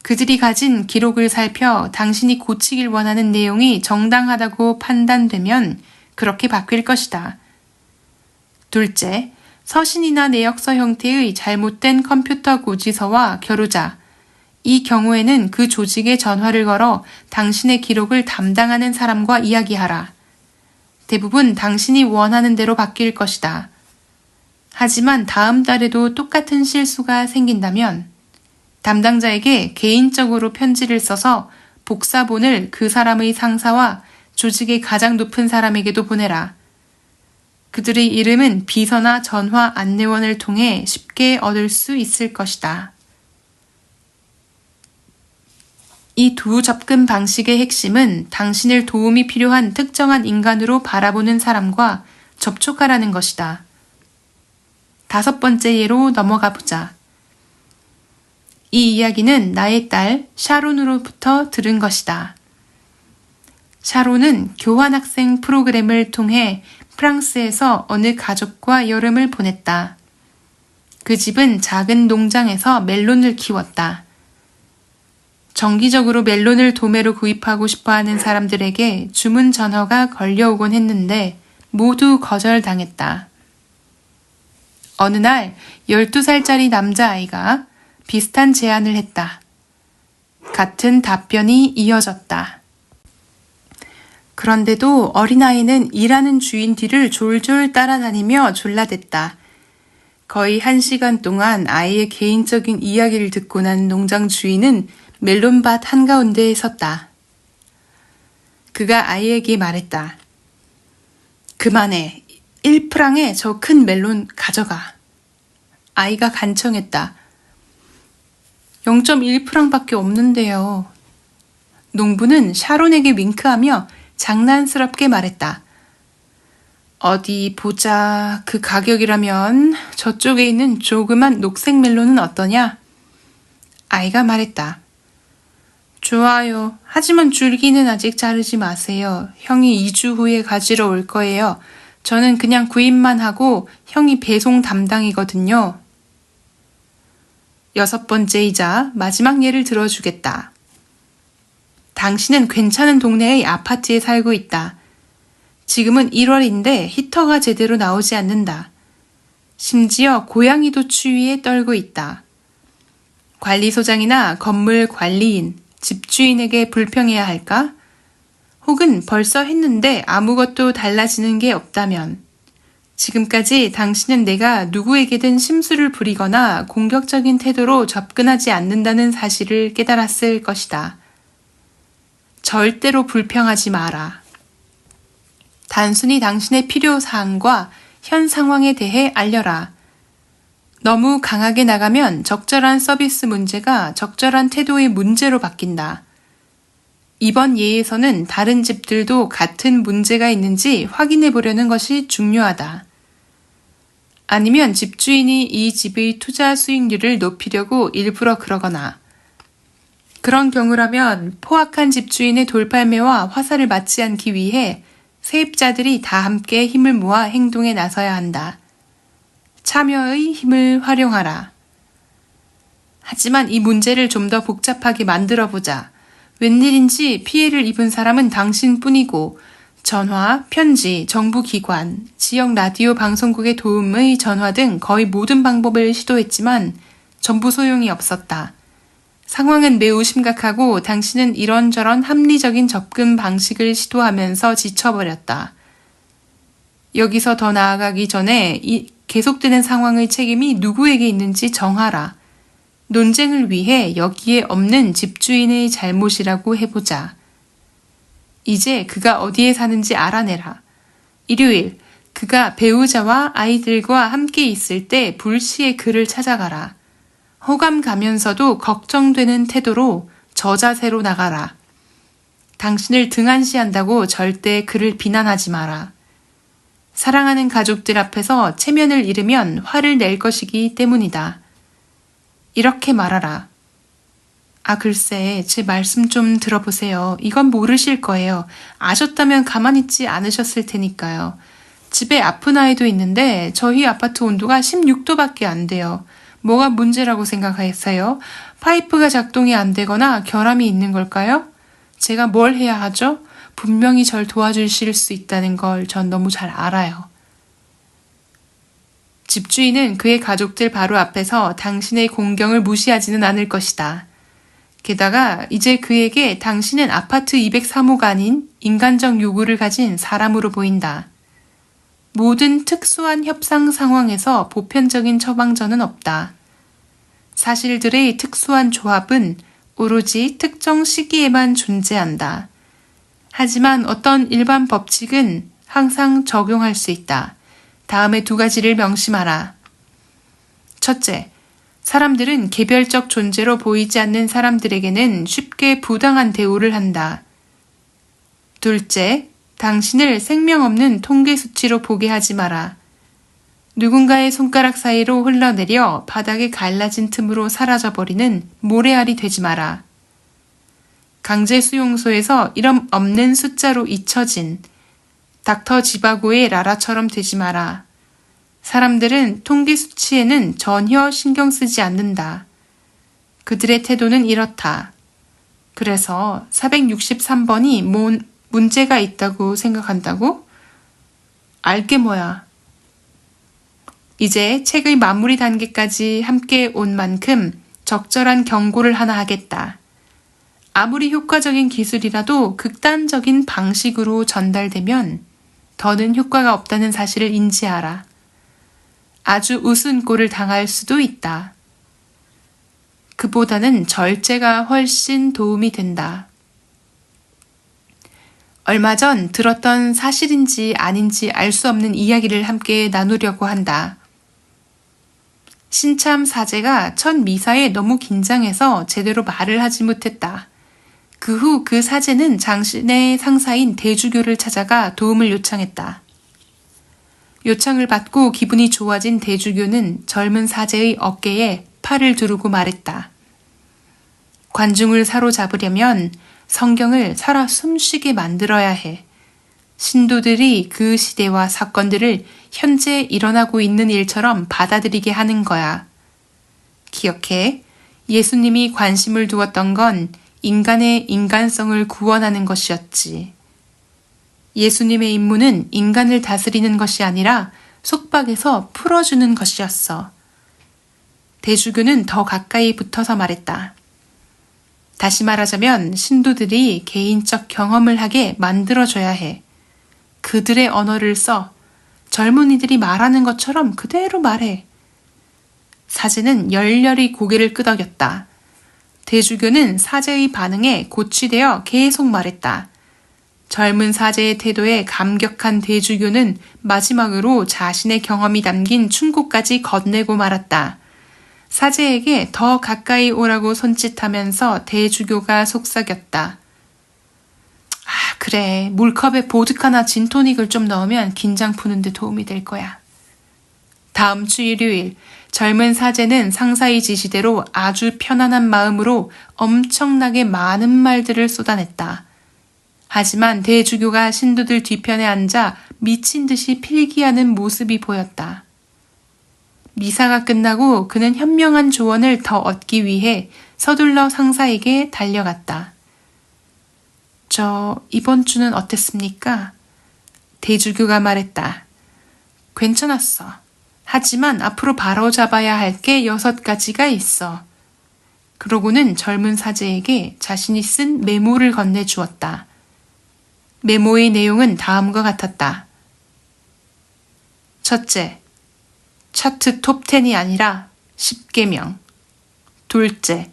그들이 가진 기록을 살펴 당신이 고치길 원하는 내용이 정당하다고 판단되면 그렇게 바뀔 것이다. 둘째, 서신이나 내역서 형태의 잘못된 컴퓨터 고지서와 겨루자. 이 경우에는 그 조직에 전화를 걸어 당신의 기록을 담당하는 사람과 이야기하라. 대부분 당신이 원하는 대로 바뀔 것이다. 하지만 다음 달에도 똑같은 실수가 생긴다면 담당자에게 개인적으로 편지를 써서 복사본을 그 사람의 상사와 조직의 가장 높은 사람에게도 보내라. 그들의 이름은 비서나 전화 안내원을 통해 쉽게 얻을 수 있을 것이다. 이 두 접근 방식의 핵심은 당신을 도움이 필요한 특정한 인간으로 바라보는 사람과 접촉하라는 것이다. 5번째 예로 넘어가 보자. 이 이야기는 나의 딸 샤론으로부터 들은 것이다. 샤론은 교환학생 프로그램을 통해 프랑스에서 어느 가족과 여름을 보냈다. 그 집은 작은 농장에서 멜론을 키웠다. 정기적으로 멜론을 도매로 구입하고 싶어하는 사람들에게 주문 전화가 걸려오곤 했는데 모두 거절당했다. 어느 날 12살짜리 남자아이가 비슷한 제안을 했다. 같은 답변이 이어졌다. 그런데도 어린아이는 일하는 주인 뒤를 졸졸 따라다니며 졸라댔다. 거의 1시간 동안 아이의 개인적인 이야기를 듣고 난 농장 주인은 멜론밭 한가운데에 섰다. 그가 아이에게 말했다. 그만해. 1프랑에 저 큰 멜론 가져가. 아이가 간청했다. 0.1프랑밖에 없는데요. 농부는 샤론에게 윙크하며 장난스럽게 말했다. 어디 보자. 그 가격이라면 저쪽에 있는 조그만 녹색 멜론은 어떠냐? 아이가 말했다. 좋아요. 하지만 줄기는 아직 자르지 마세요. 형이 2주 후에 가지러 올 거예요. 저는 그냥 구입만 하고 형이 배송 담당이거든요. 6번째이자 마지막 예를 들어주겠다. 당신은 괜찮은 동네의 아파트에 살고 있다. 지금은 1월인데 히터가 제대로 나오지 않는다. 심지어 고양이도 추위에 떨고 있다. 관리소장이나 건물 관리인, 집주인에게 불평해야 할까? 혹은 벌써 했는데 아무것도 달라지는 게 없다면 지금까지 당신은 내가 누구에게든 심술을 부리거나 공격적인 태도로 접근하지 않는다는 사실을 깨달았을 것이다. 절대로 불평하지 마라. 단순히 당신의 필요사항과 현 상황에 대해 알려라. 너무 강하게 나가면 적절한 서비스 문제가 적절한 태도의 문제로 바뀐다. 이번 예에서는 다른 집들도 같은 문제가 있는지 확인해 보려는 것이 중요하다. 아니면 집주인이 이 집의 투자 수익률을 높이려고 일부러 그러거나 그런 경우라면 포악한 집주인의 돌팔매와 화살을 맞지 않기 위해 세입자들이 다 함께 힘을 모아 행동에 나서야 한다. 참여의 힘을 활용하라. 하지만 이 문제를 좀 더 복잡하게 만들어보자. 웬일인지 피해를 입은 사람은 당신뿐이고 전화, 편지, 정부기관, 지역 라디오 방송국의 도움의 전화 등 거의 모든 방법을 시도했지만 전부 소용이 없었다. 상황은 매우 심각하고 당신은 이런저런 합리적인 접근 방식을 시도하면서 지쳐버렸다. 여기서 더 나아가기 전에 이 계속되는 상황의 책임이 누구에게 있는지 정하라. 논쟁을 위해 여기에 없는 집주인의 잘못이라고 해보자. 이제 그가 어디에 사는지 알아내라. 일요일, 그가 배우자와 아이들과 함께 있을 때 불시에 그를 찾아가라. 호감 가면서도 걱정되는 태도로 저자세로 나가라. 당신을 등한시한다고 절대 그를 비난하지 마라. 사랑하는 가족들 앞에서 체면을 잃으면 화를 낼 것이기 때문이다. 이렇게 말하라. 아, 글쎄, 제 말씀 좀 들어보세요. 이건 모르실 거예요. 아셨다면 가만히 있지 않으셨을 테니까요. 집에 아픈 아이도 있는데 저희 아파트 온도가 16도밖에 안 돼요. 뭐가 문제라고 생각하세요? 파이프가 작동이 안 되거나 결함이 있는 걸까요? 제가 뭘 해야 하죠? 분명히 절 도와주실 수 있다는 걸 전 너무 잘 알아요. 집주인은 그의 가족들 바로 앞에서 당신의 공경을 무시하지는 않을 것이다. 게다가 이제 그에게 당신은 아파트 203호가 아닌 인간적 요구를 가진 사람으로 보인다. 모든 특수한 협상 상황에서 보편적인 처방전은 없다. 사실들의 특수한 조합은 오로지 특정 시기에만 존재한다. 하지만 어떤 일반 법칙은 항상 적용할 수 있다. 다음의 두 가지를 명심하라. 첫째, 사람들은 개별적 존재로 보이지 않는 사람들에게는 쉽게 부당한 대우를 한다. 둘째, 당신을 생명 없는 통계 수치로 보게 하지 마라. 누군가의 손가락 사이로 흘러내려 바닥에 갈라진 틈으로 사라져버리는 모래알이 되지 마라. 강제 수용소에서 이름 없는 숫자로 잊혀진 닥터 지바고의 라라처럼 되지 마라. 사람들은 통계 수치에는 전혀 신경 쓰지 않는다. 그들의 태도는 이렇다. 그래서 463번이 문제가 있다고 생각한다고? 알게 뭐야. 이제 책의 마무리 단계까지 함께 온 만큼 적절한 경고를 하나 하겠다. 아무리 효과적인 기술이라도 극단적인 방식으로 전달되면 더는 효과가 없다는 사실을 인지하라. 아주 우스운 꼴을 당할 수도 있다. 그보다는 절제가 훨씬 도움이 된다. 얼마 전 들었던 사실인지 아닌지 알 수 없는 이야기를 함께 나누려고 한다. 신참 사제가 첫 미사에 너무 긴장해서 제대로 말을 하지 못했다. 그 후 그 사제는 자신의 상사인 대주교를 찾아가 도움을 요청했다. 요청을 받고 기분이 좋아진 대주교는 젊은 사제의 어깨에 팔을 두르고 말했다. 관중을 사로잡으려면 성경을 살아 숨쉬게 만들어야 해. 신도들이 그 시대와 사건들을 현재 일어나고 있는 일처럼 받아들이게 하는 거야. 기억해. 예수님이 관심을 두었던 건 인간의 인간성을 구원하는 것이었지. 예수님의 임무는 인간을 다스리는 것이 아니라 속박에서 풀어주는 것이었어. 대주교는 더 가까이 붙어서 말했다. 다시 말하자면 신도들이 개인적 경험을 하게 만들어줘야 해. 그들의 언어를 써. 젊은이들이 말하는 것처럼 그대로 말해. 사제는 열렬히 고개를 끄덕였다. 대주교는 사제의 반응에 고취되어 계속 말했다. 젊은 사제의 태도에 감격한 대주교는 마지막으로 자신의 경험이 담긴 충고까지 건네고 말았다. 사제에게 더 가까이 오라고 손짓하면서 대주교가 속삭였다. 아, 그래. 물컵에 보드카나 진토닉을 좀 넣으면 긴장 푸는데 도움이 될 거야. 다음 주 일요일, 젊은 사제는 상사의 지시대로 아주 편안한 마음으로 엄청나게 많은 말들을 쏟아냈다. 하지만 대주교가 신도들 뒤편에 앉아 미친 듯이 필기하는 모습이 보였다. 미사가 끝나고 그는 현명한 조언을 더 얻기 위해 서둘러 상사에게 달려갔다. 이번 주는 어땠습니까? 대주교가 말했다. 괜찮았어. 하지만 앞으로 바로잡아야 할 게 6가지가 있어. 그러고는 젊은 사제에게 자신이 쓴 메모를 건네주었다. 메모의 내용은 다음과 같았다. 첫째, 차트 톱10이 아니라 10계명. 둘째,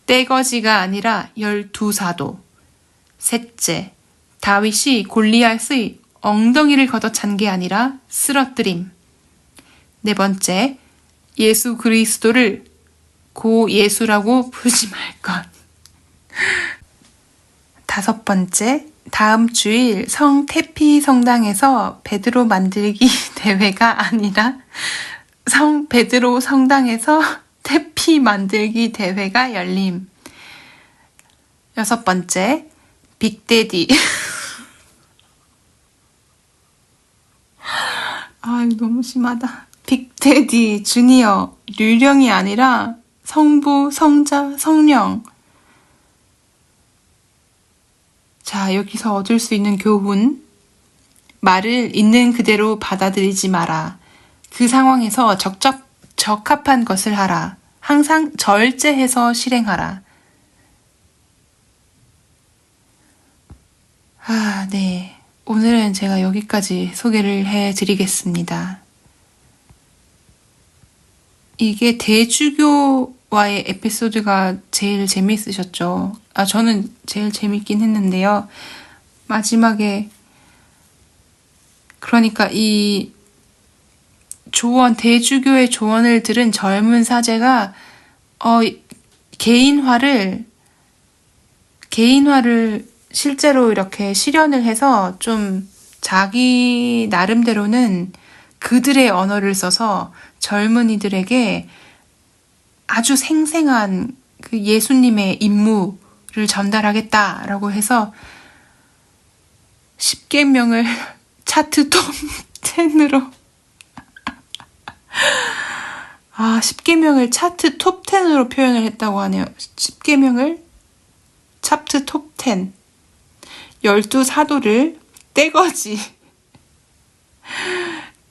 떼거지가 아니라 12사도. 셋째, 다윗이 골리앗의 엉덩이를 걷어찬 게 아니라 쓰러뜨림. 네 번째, 예수 그리스도를 고 예수라고 부르지 말 것. 다섯 번째, 다음 주일 성 태피 성당에서 베드로 만들기 대회가 아니라 성 베드로 성당에서 태피 만들기 대회가 열림. 여섯 번째, 빅데디. 아, 이거 너무 심하다. 빅데디 주니어, 류령이 아니라 성부, 성자, 성령. 자, 여기서 얻을 수 있는 교훈. 말을 있는 그대로 받아들이지 마라. 그 상황에서 적합한 것을 하라. 항상 절제해서 실행하라. 네. 오늘은 제가 여기까지 소개를 해드리겠습니다. 이게 대주교와의 에피소드가 제일 재미있으셨죠? 저는 제일 재밌긴 했는데요. 마지막에 그러니까 이 대주교의 조언을 들은 젊은 사제가 개인화를 실제로 이렇게 실현을 해서 좀 자기 나름대로는 그들의 언어를 써서 젊은이들에게 아주 생생한 그 예수님의 임무를 전달하겠다라고 해서 10계명을 차트 톱 10으로 10계명을 차트 톱 10으로 표현을 했다고 하네요. 10계명을 차트 톱 10. 12사도를 떼거지.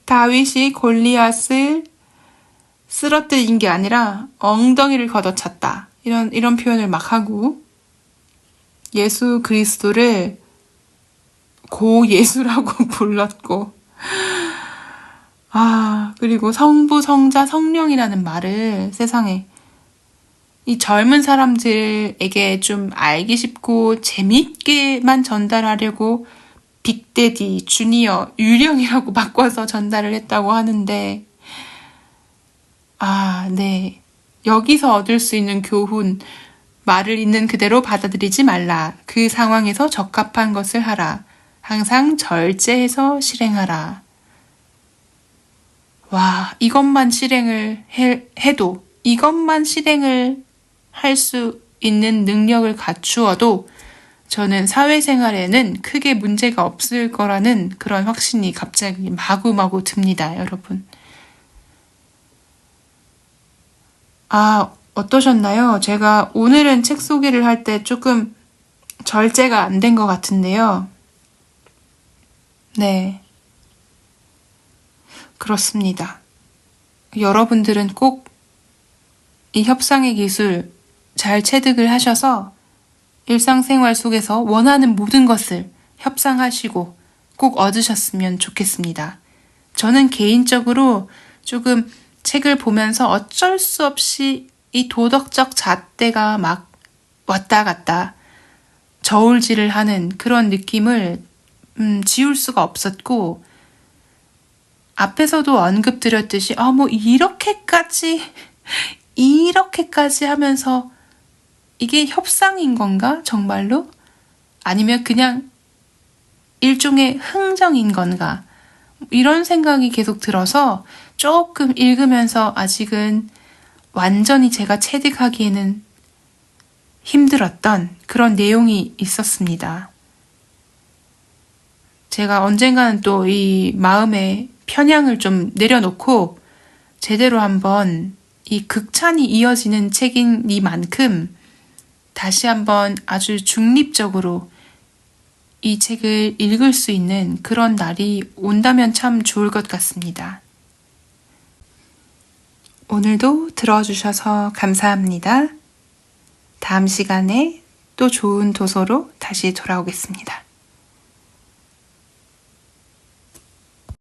다윗이 골리앗을 쓰러뜨린 게 아니라 엉덩이를 걷어찼다. 이런 표현을 막 하고 예수 그리스도를 고 예수라고 불렀고 그리고 성부, 성자, 성령이라는 말을 세상에 이 젊은 사람들에게 좀 알기 쉽고 재밌게만 전달하려고 빅데디, 주니어, 유령이라고 바꿔서 전달을 했다고 하는데 네. 여기서 얻을 수 있는 교훈, 말을 있는 그대로 받아들이지 말라. 그 상황에서 적합한 것을 하라. 항상 절제해서 실행하라. 와, 이것만 실행을 해도, 이것만 실행을 할 수 있는 능력을 갖추어도 저는 사회생활에는 크게 문제가 없을 거라는 그런 확신이 갑자기 마구마구 듭니다, 여러분. 어떠셨나요? 제가 오늘은 책 소개를 할 때 조금 절제가 안 된 것 같은데요. 네. 그렇습니다. 여러분들은 꼭 이 협상의 기술 잘 체득을 하셔서 일상생활 속에서 원하는 모든 것을 협상하시고 꼭 얻으셨으면 좋겠습니다. 저는 개인적으로 조금 책을 보면서 어쩔 수 없이 이 도덕적 잣대가 막 왔다 갔다 저울질을 하는 그런 느낌을 지울 수가 없었고 앞에서도 언급드렸듯이 이렇게까지 하면서 이게 협상인 건가? 정말로? 아니면 그냥 일종의 흥정인 건가? 이런 생각이 계속 들어서 조금 읽으면서 아직은 완전히 제가 체득하기에는 힘들었던 그런 내용이 있었습니다. 제가 언젠가는 또 이 마음의 편향을 좀 내려놓고 제대로 한번 이 극찬이 이어지는 책이니만큼 다시 한번 아주 중립적으로 이 책을 읽을 수 있는 그런 날이 온다면 참 좋을 것 같습니다. 오늘도 들어주셔서 감사합니다. 다음 시간에 또 좋은 도서로 다시 돌아오겠습니다.